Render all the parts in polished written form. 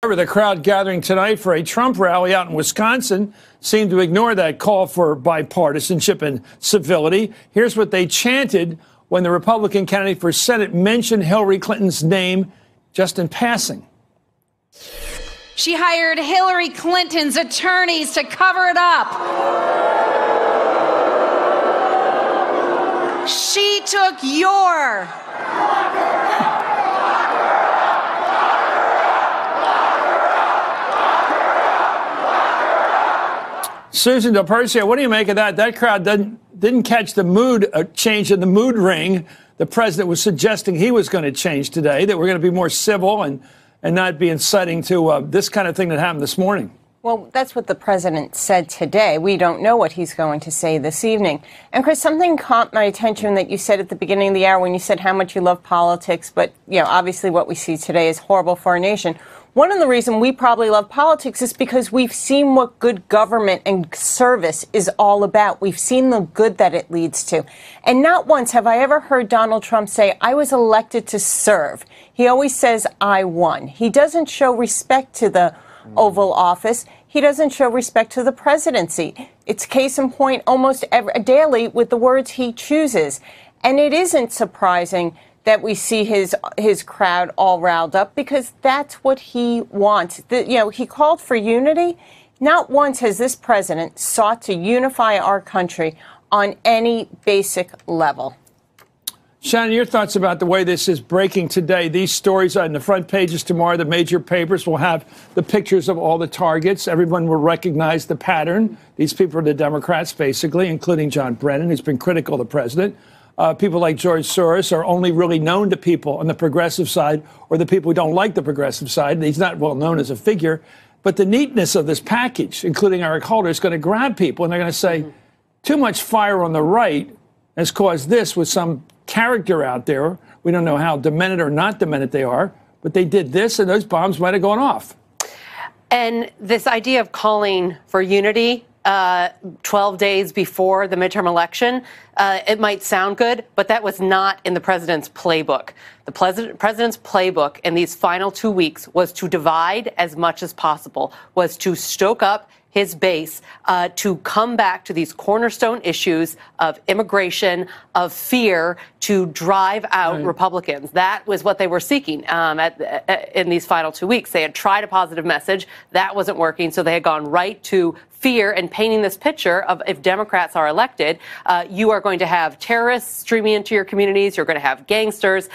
The crowd gathering tonight for a Trump rally out in Wisconsin seemed to ignore that call for bipartisanship and civility. Here's what they chanted when the Republican candidate for Senate mentioned Hillary Clinton's name just in passing. She hired Hillary Clinton's attorneys to cover it up. She took your Susan Del Percio, what do you make of that? That crowd didn't catch the mood change in the mood ring. The president was suggesting he was going to change today, that we're going to be more civil and not be inciting to this kind of thing that happened this morning. Well, that's what the president said today. We don't know what he's going to say this evening. And Chris, something caught my attention that you said at the beginning of the hour when you said how much you love politics, but, you know, obviously what we see today is horrible for our nation. One of the reasons we probably love politics is because we've seen what good government and service is all about. We've seen the good that it leads to. And not once have I ever heard Donald Trump say, I was elected to serve. He always says, I won. He doesn't show respect to the Oval Office. He doesn't show respect to the presidency. It's case in point almost daily with the words he chooses. And it isn't surprising that we see his crowd all riled up, because that's what he wants. He called for unity. Not once has this president sought to unify our country on any basic level. Shannon, your thoughts about the way this is breaking today? These stories on the front pages tomorrow, the major papers will have the pictures of all the targets. Everyone will recognize the pattern. These people are the Democrats, basically, including John Brennan, who's been critical of the president. People like George Soros are only really known to people on the progressive side, or the people who don't like the progressive side. He's not well known as a figure. But the neatness of this package, including Eric Holder, is going to grab people, and they're going to say, too much fire on the right has caused this with some character out there. We don't know how demented or not demented they are, but they did this, and those bombs might have gone off. And this idea of calling for unity 12 days before the midterm election, it might sound good, but that was not in the president's playbook. The president's playbook in these final 2 weeks was to divide as much as possible, was to stoke up his base, to come back to these cornerstone issues of immigration, of fear, to drive out Republicans. That was what they were seeking in these final 2 weeks. They had tried a positive message. That wasn't working, so they had gone right to fear and painting this picture of, if Democrats are elected, you are going to have terrorists streaming into your communities, you're going to have gangsters,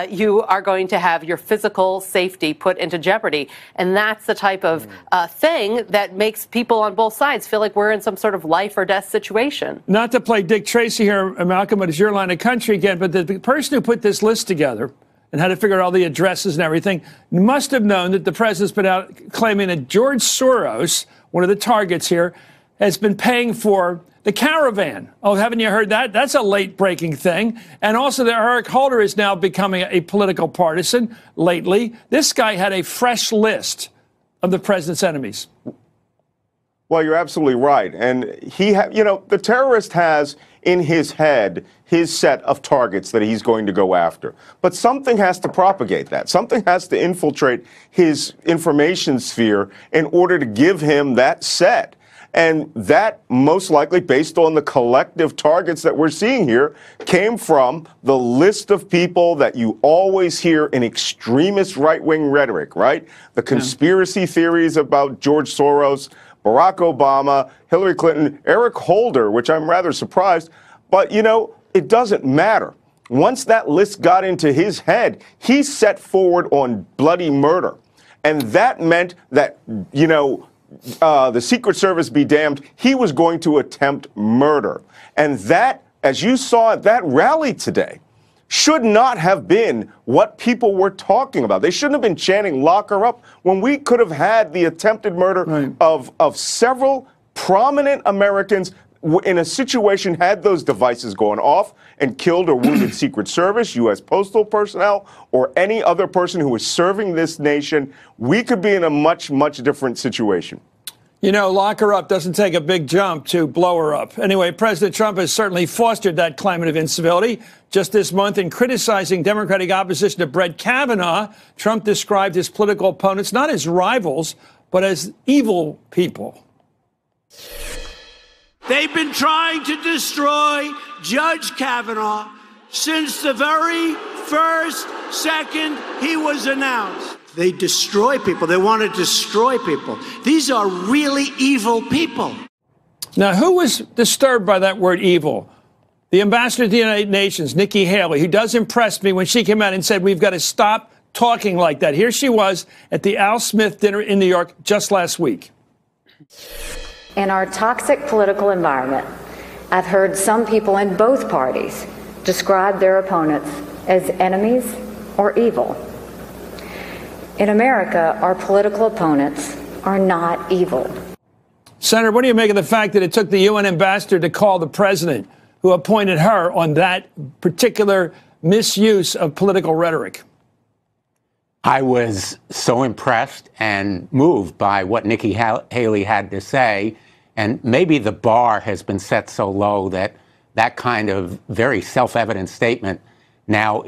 you are going to have your physical safety put into jeopardy. And that's the type of thing that makes people on both sides feel like we're in some sort of life or death situation. Not to play Dick Tracy here, Malcolm, but it's your line of country again, but the person who put this list together and had to figure out all the addresses and everything must have known that the president's been out claiming that George Soros, one of the targets here, has been paying for the caravan. Oh, haven't you heard that? That's a late-breaking thing. And also that Eric Holder is now becoming a political partisan lately. This guy had a fresh list of the president's enemies. Well, you're absolutely right. And the terrorist has in his head his set of targets that he's going to go after. But something has to propagate that. Something has to infiltrate his information sphere in order to give him that set. And that, most likely, based on the collective targets that we're seeing here, came from the list of people that you always hear in extremist right-wing rhetoric, right? The conspiracy theories about George Soros, Barack Obama, Hillary Clinton, Eric Holder, which I'm rather surprised. But, it doesn't matter. Once that list got into his head, he set forward on bloody murder. And that meant that, the Secret Service be damned, he was going to attempt murder. And that, as you saw at that rally today, should not have been what people were talking about. They shouldn't have been chanting "lock her up" when we could have had the attempted murder of several prominent Americans in a situation had those devices gone off and killed or wounded Secret Service, U.S. postal personnel, or any other person who was serving this nation. We could be in a much, much different situation. You know, lock her up doesn't take a big jump to blow her up. Anyway, President Trump has certainly fostered that climate of incivility. Just this month, in criticizing Democratic opposition to Brett Kavanaugh, Trump described his political opponents not as rivals, but as evil people. They've been trying to destroy Judge Kavanaugh since the very first second he was announced. They destroy people. They want to destroy people. These are really evil people. Now, who was disturbed by that word evil? The ambassador to the United Nations, Nikki Haley, who does impress me when she came out and said, we've got to stop talking like that. Here she was at the Al Smith dinner in New York just last week. In our toxic political environment, I've heard some people in both parties describe their opponents as enemies or evil. In America, our political opponents are not evil. Senator, what do you make of the fact that it took the UN ambassador to call the president who appointed her on that particular misuse of political rhetoric? I was so impressed and moved by what Nikki Haley had to say, and maybe the bar has been set so low that that kind of very self-evident statement now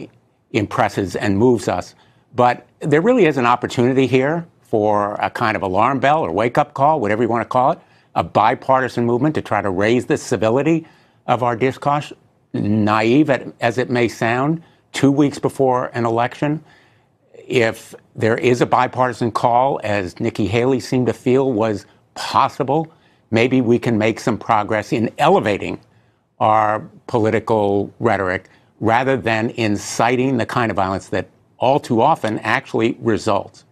impresses and moves us. But there really is an opportunity here for a kind of alarm bell or wake-up call, whatever you want to call it, a bipartisan movement to try to raise the civility of our discourse, naive as it may sound, 2 weeks before an election. If there is a bipartisan call, as Nikki Haley seemed to feel was possible, maybe we can make some progress in elevating our political rhetoric rather than inciting the kind of violence that all too often actually results.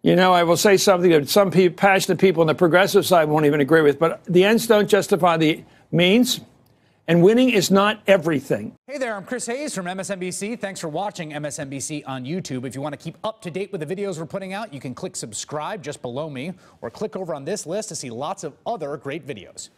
You know, I will say something that some passionate people on the progressive side won't even agree with, but the ends don't justify the means, and winning is not everything. Hey there, I'm Chris Hayes from MSNBC. Thanks for watching MSNBC on YouTube. If you want to keep up to date with the videos we're putting out, you can click subscribe just below me, or click over on this list to see lots of other great videos.